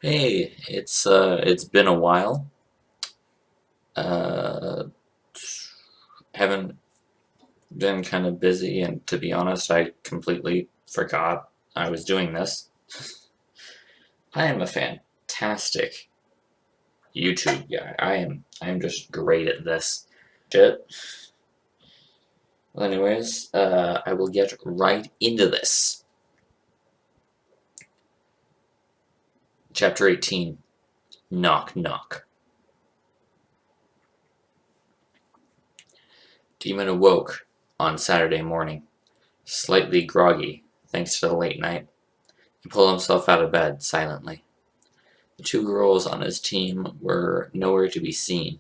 Hey, it's been a while. Uh, haven't been kind of busy, and to be honest, I completely forgot I was doing this. I am a fantastic YouTube guy. I am just great at this shit. Well, anyways, I will get right into this. Chapter 18. Knock knock. Demon awoke on Saturday morning, slightly groggy thanks to the late night. He pulled himself out of bed silently. The two girls on his team were nowhere to be seen,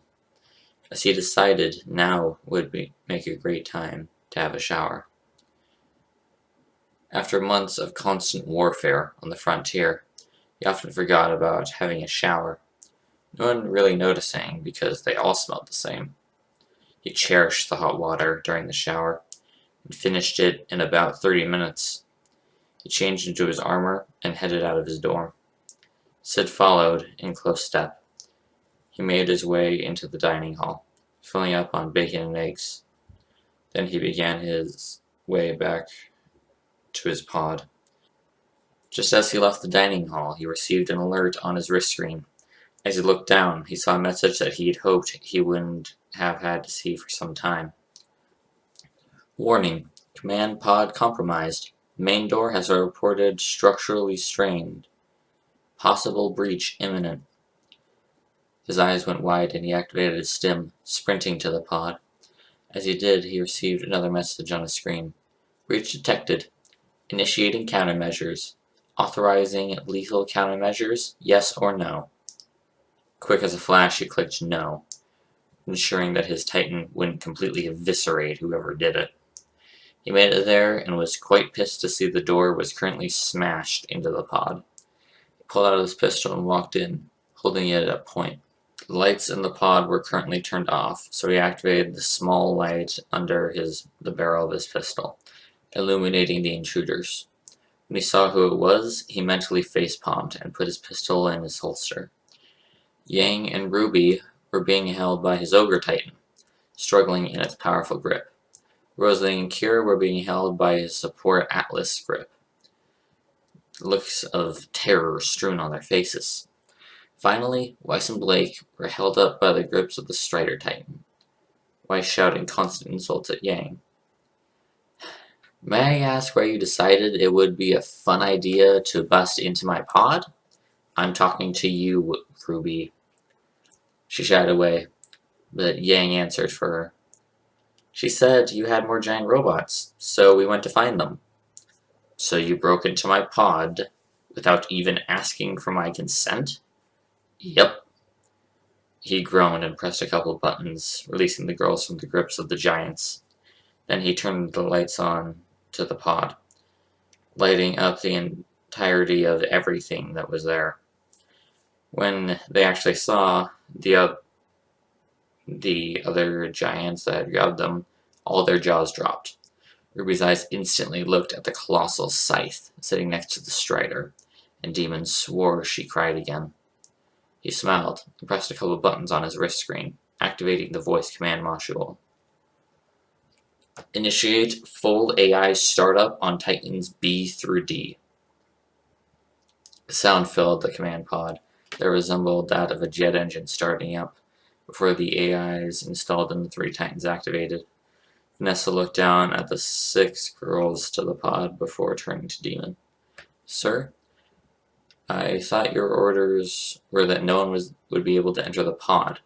as he decided now would make a great time to have a shower. After months of constant warfare on the frontier, he often forgot about having a shower, no one really noticing because they all smelled the same. He cherished the hot water during the shower and finished it in about 30 minutes. He changed into his armor and headed out of his dorm. Sid followed in close step. He made his way into the dining hall, filling up on bacon and eggs. Then he began his way back to his pod. Just as he left the dining hall, he received an alert on his wrist screen. As he looked down, he saw a message that he'd hoped he wouldn't have had to see for some time. Warning: command pod compromised. Main door has reported structurally strained. Possible breach imminent. His eyes went wide and he activated his stim, sprinting to the pod. As he did, he received another message on his screen. Breach detected. Initiating countermeasures. Authorizing lethal countermeasures, yes or no. Quick as a flash, he clicked no, ensuring that his Titan wouldn't completely eviscerate whoever did it. He made it there and was quite pissed to see the door was currently smashed into the pod. He pulled out his pistol and walked in, holding it at point. The lights in the pod were currently turned off, so he activated the small light under the barrel of his pistol, illuminating the intruders. When he saw who it was, he mentally facepalmed and put his pistol in his holster. Yang and RWBY were being held by his Ogre Titan, struggling in its powerful grip. Rosalie and Kira were being held by his support Atlas grip, looks of terror strewn on their faces. Finally, Weiss and Blake were held up by the grips of the Strider Titan, Weiss shouting constant insults at Yang. May I ask why you decided it would be a fun idea to bust into my pod? I'm talking to you, RWBY. She shied away, but Yang answered for her. She said you had more giant robots, so we went to find them. So you broke into my pod without even asking for my consent? Yep. He groaned and pressed a couple buttons, releasing the girls from the grips of the giants. Then he turned the lights on to the pod, lighting up the entirety of everything that was there. When they actually saw the other giants that had grabbed them, all their jaws dropped. RWBY's eyes instantly looked at the colossal scythe sitting next to the Strider, and Demon swore she cried again. He smiled and pressed a couple buttons on his wrist screen, activating the voice command module. Initiate full AI startup on Titans B through D. The sound filled the command pod that resembled that of a jet engine starting up before the AIs installed in the 3 Titans activated. Vanessa looked down at the 6 girls to the pod before turning to Demon. Sir, I thought your orders were that no one would be able to enter the pod.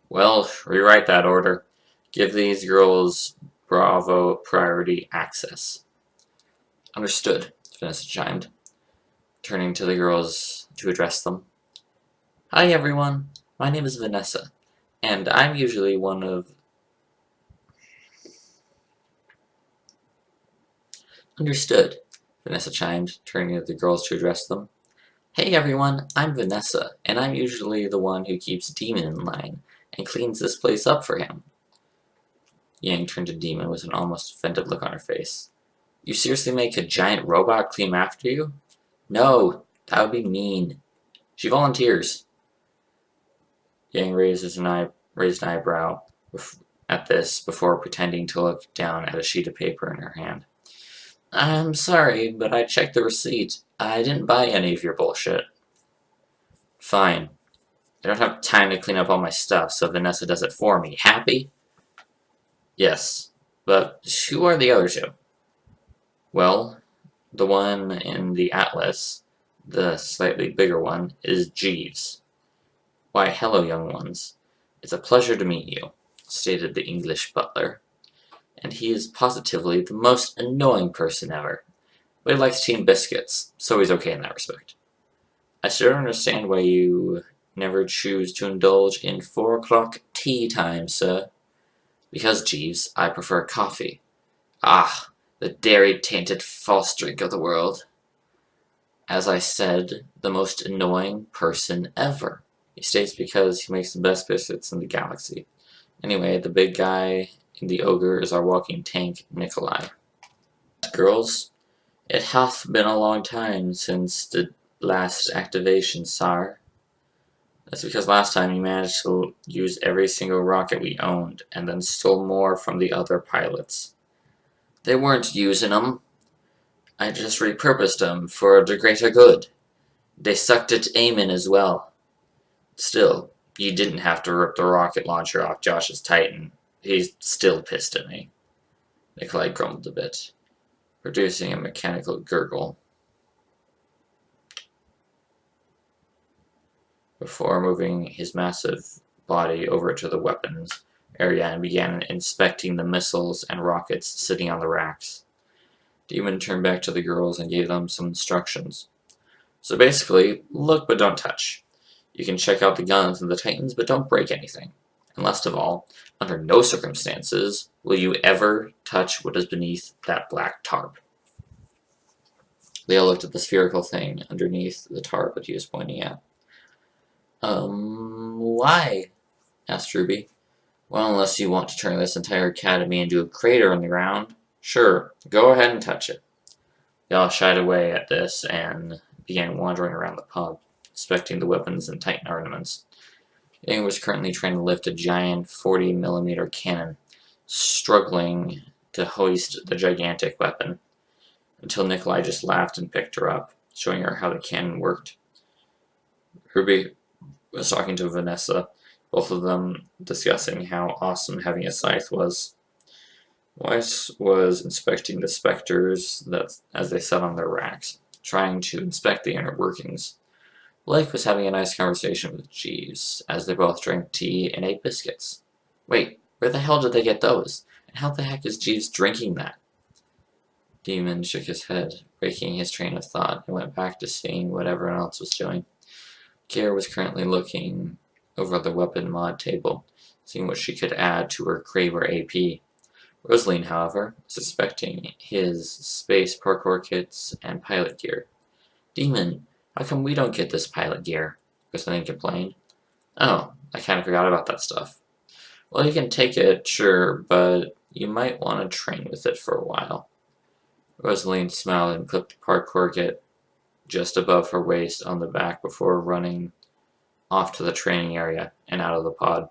Well, rewrite that order. Give these girls Bravo priority access. Understood, Vanessa chimed, turning to the girls to address them. Hi everyone, my name is Vanessa, and I'm usually one of... Understood, Vanessa chimed, turning to the girls to address them. Hey everyone, I'm Vanessa, and I'm usually the one who keeps Demon in line and cleans this place up for him. Yang turned to Demon with an almost offended look on her face. You seriously make a giant robot clean after you? No, that would be mean. She volunteers. Yang raised an eyebrow at this before pretending to look down at a sheet of paper in her hand. I'm sorry, but I checked the receipt. I didn't buy any of your bullshit. Fine. I don't have time to clean up all my stuff, so Vanessa does it for me. Happy? Yes. But who are the other two? Well, the one in the atlas, the slightly bigger one, is Jeeves. Why, hello, young ones. It's a pleasure to meet you, stated the English butler. And he is positively the most annoying person ever. But he likes tea and biscuits, so he's okay in that respect. I still don't understand why you never choose to indulge in 4 o'clock tea time, sir. Because, Jeeves, I prefer coffee. Ah, the dairy-tainted false drink of the world. As I said, the most annoying person ever. He states because he makes the best biscuits in the galaxy. Anyway, the big guy in the ogre is our walking tank, Nikolai. Girls, it hath been a long time since the last activation, Sar. That's because last time you managed to use every single rocket we owned, and then stole more from the other pilots. They weren't using 'em. I just repurposed 'em for the greater good. They sucked at aiming as well. Still, you didn't have to rip the rocket launcher off Josh's Titan. He's still pissed at me. Nikolai grumbled a bit, producing a mechanical gurgle, before moving his massive body over to the weapons area and began inspecting the missiles and rockets sitting on the racks. Demon turned back to the girls and gave them some instructions. So basically, look but don't touch. You can check out the guns and the Titans, but don't break anything. And last of all, under no circumstances will you ever touch what is beneath that black tarp. Leo looked at the spherical thing underneath the tarp that he was pointing at. Why? Asked RWBY. Well, unless you want to turn this entire academy into a crater on the ground. Sure, go ahead and touch it. They all shied away at this and began wandering around the pub, inspecting the weapons and Titan ornaments. Yang was currently trying to lift a giant 40mm cannon, struggling to hoist the gigantic weapon, until Nikolai just laughed and picked her up, showing her how the cannon worked. RWBY was talking to Vanessa, both of them discussing how awesome having a scythe was. Weiss was inspecting the specters as they sat on their racks, trying to inspect the inner workings. Blake was having a nice conversation with Jeeves, as they both drank tea and ate biscuits. Wait, where the hell did they get those? And how the heck is Jeeves drinking that? Demon shook his head, breaking his train of thought, and went back to seeing what everyone else was doing. Kiera was currently looking over the weapon mod table, seeing what she could add to her Kraber AP. Rosaline, however, was inspecting his space parkour kits and pilot gear. Demon, how come we don't get this pilot gear? Rosaline complained. Oh, I kinda forgot about that stuff. Well, you can take it, sure, but you might want to train with it for a while. Rosaline smiled and clipped the parkour kit just above her waist on the back before running off to the training area and out of the pod.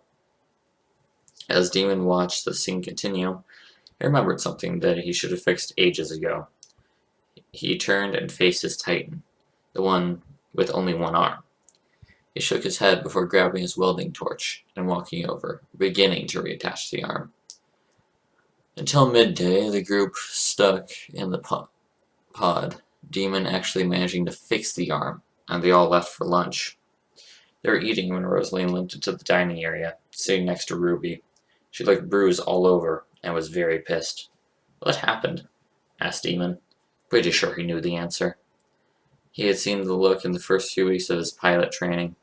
As Demon watched the scene continue, he remembered something that he should have fixed ages ago. He turned and faced his Titan, the one with only one arm. He shook his head before grabbing his welding torch and walking over, beginning to reattach the arm. Until midday, the group stuck in the pod, Demon actually managing to fix the arm, and they all left for lunch. They were eating when Rosaline limped into the dining area, sitting next to RWBY. She looked bruised all over and was very pissed. What happened? Asked Demon. Pretty sure he knew the answer. He had seen the look in the first few weeks of his pilot training.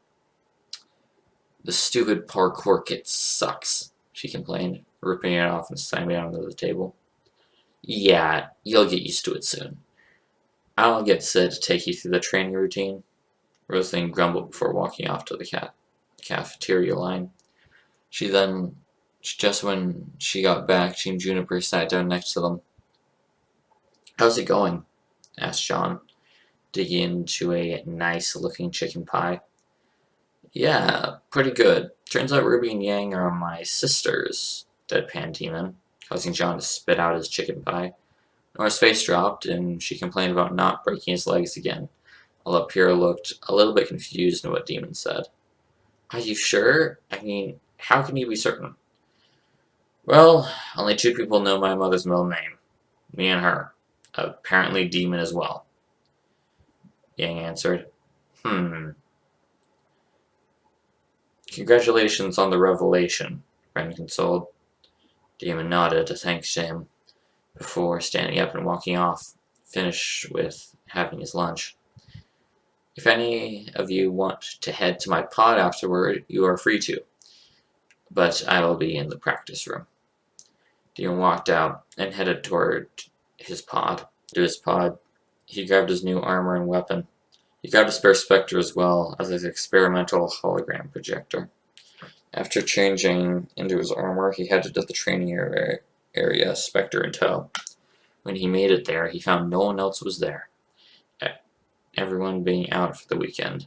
The stupid parkour kit sucks, she complained, ripping it off and slamming it onto the table. Yeah, you'll get used to it soon. I'll get Sid to take you through the training routine, Rosaline grumbled before walking off to the cafeteria line. Just when she got back, Team Juniper sat down next to them. How's it going? Asked John, digging into a nice-looking chicken pie. Yeah, pretty good. Turns out Ruby and Yang are my sisters, deadpan Demon, causing John to spit out his chicken pie. Nora's face dropped, and she complained about not breaking his legs again, although Pierre looked a little bit confused in what Demon said. Are you sure? I mean, how can you be certain? Well, only two people know my mother's middle name. Me and her. Apparently Demon as well. Yang answered. Hmm. Congratulations on the revelation, Ren consoled. Demon nodded, thanks to him, before standing up and walking off, finished with having his lunch. If any of you want to head to my pod afterward, you are free to, but I will be in the practice room. Demon walked out and headed toward his pod. To his pod, he grabbed his new armor and weapon. He grabbed a spare Spectre as well as his experimental hologram projector. After changing into his armor, he headed to the training area, Spectre in tow. When he made it there, he found no one else was there, everyone being out for the weekend.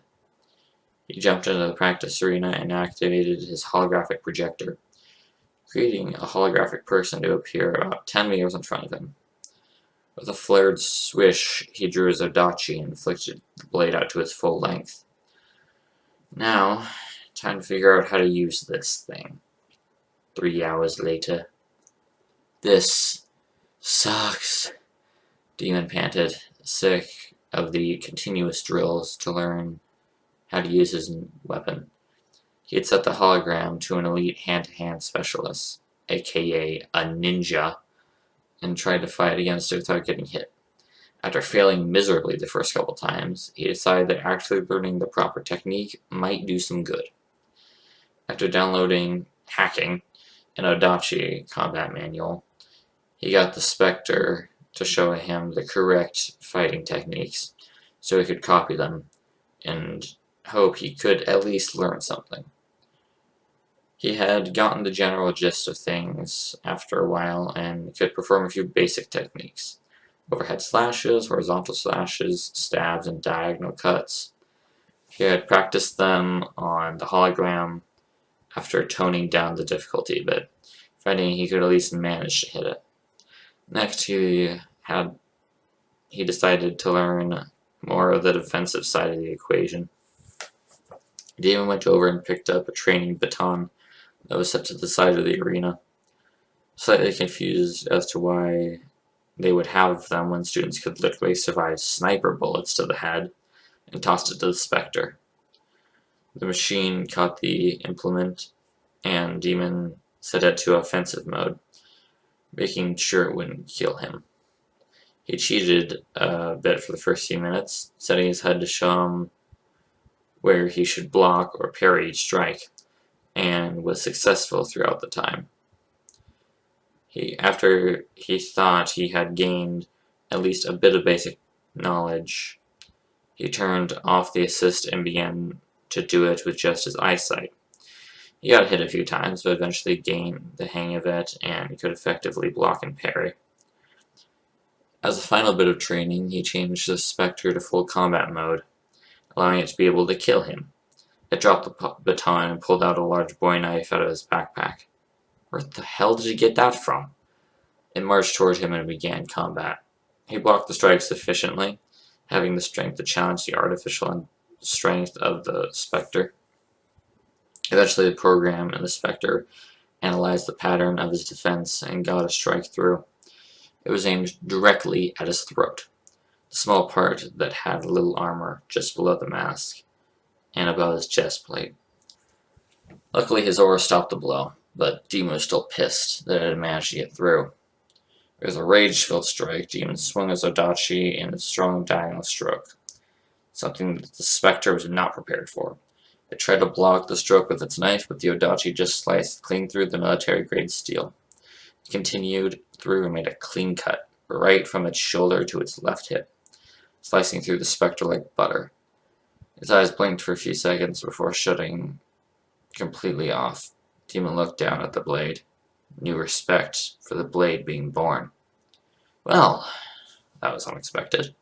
He jumped into the practice arena and activated his holographic projector, creating a holographic person to appear about 10 meters in front of him. With a flared swish, he drew his Odachi and flicked the blade out to its full length. Now, time to figure out how to use this thing. 3 hours later. This sucks, Demon panted, sick of the continuous drills to learn how to use his weapon. He had set the hologram to an elite hand-to-hand specialist, aka a ninja, and tried to fight against it without getting hit. After failing miserably the first couple times, he decided that actually learning the proper technique might do some good. After downloading Hacking, an Odachi combat manual, he got the Spectre to show him the correct fighting techniques so he could copy them and hope he could at least learn something. He had gotten the general gist of things after a while and could perform a few basic techniques. Overhead slashes, horizontal slashes, stabs, and diagonal cuts. He had practiced them on the hologram after toning down the difficulty a bit, finding he could at least manage to hit it. Next, he decided to learn more of the defensive side of the equation. Demon went over and picked up a training baton that was set to the side of the arena. Slightly confused as to why they would have them when students could literally survive sniper bullets to the head, and tossed it to the Spectre. The machine caught the implement, and Demon set it to offensive mode, making sure it wouldn't kill him. He cheated a bit for the first few minutes, setting his head to show him where he should block or parry each strike, and was successful throughout the time. After he thought he had gained at least a bit of basic knowledge, he turned off the assist and began to do it with just his eyesight. He got hit a few times, but eventually gained the hang of it and could effectively block and parry. As a final bit of training, he changed the Spectre to full combat mode, allowing it to be able to kill him. It dropped the baton and pulled out a large bowie knife out of his backpack. Where the hell did he get that from? It marched toward him and began combat. He blocked the strikes efficiently, having the strength to challenge the artificial strength of the Spectre. Eventually, the program and the Spectre analyzed the pattern of his defense and got a strike through. It was aimed directly at his throat, the small part that had little armor just below the mask and above his chest plate. Luckily, his aura stopped the blow, but Demon was still pissed that it had managed to get through. It was a rage-filled strike. Demon swung his Odachi in a strong diagonal stroke, something that the Spectre was not prepared for. It tried to block the stroke with its knife, but the Odachi just sliced clean through the military-grade steel. It continued through and made a clean cut, right from its shoulder to its left hip, slicing through the Spectre like butter. His eyes blinked for a few seconds before shutting completely off. Demon looked down at the blade, new respect for the blade being born. Well, that was unexpected.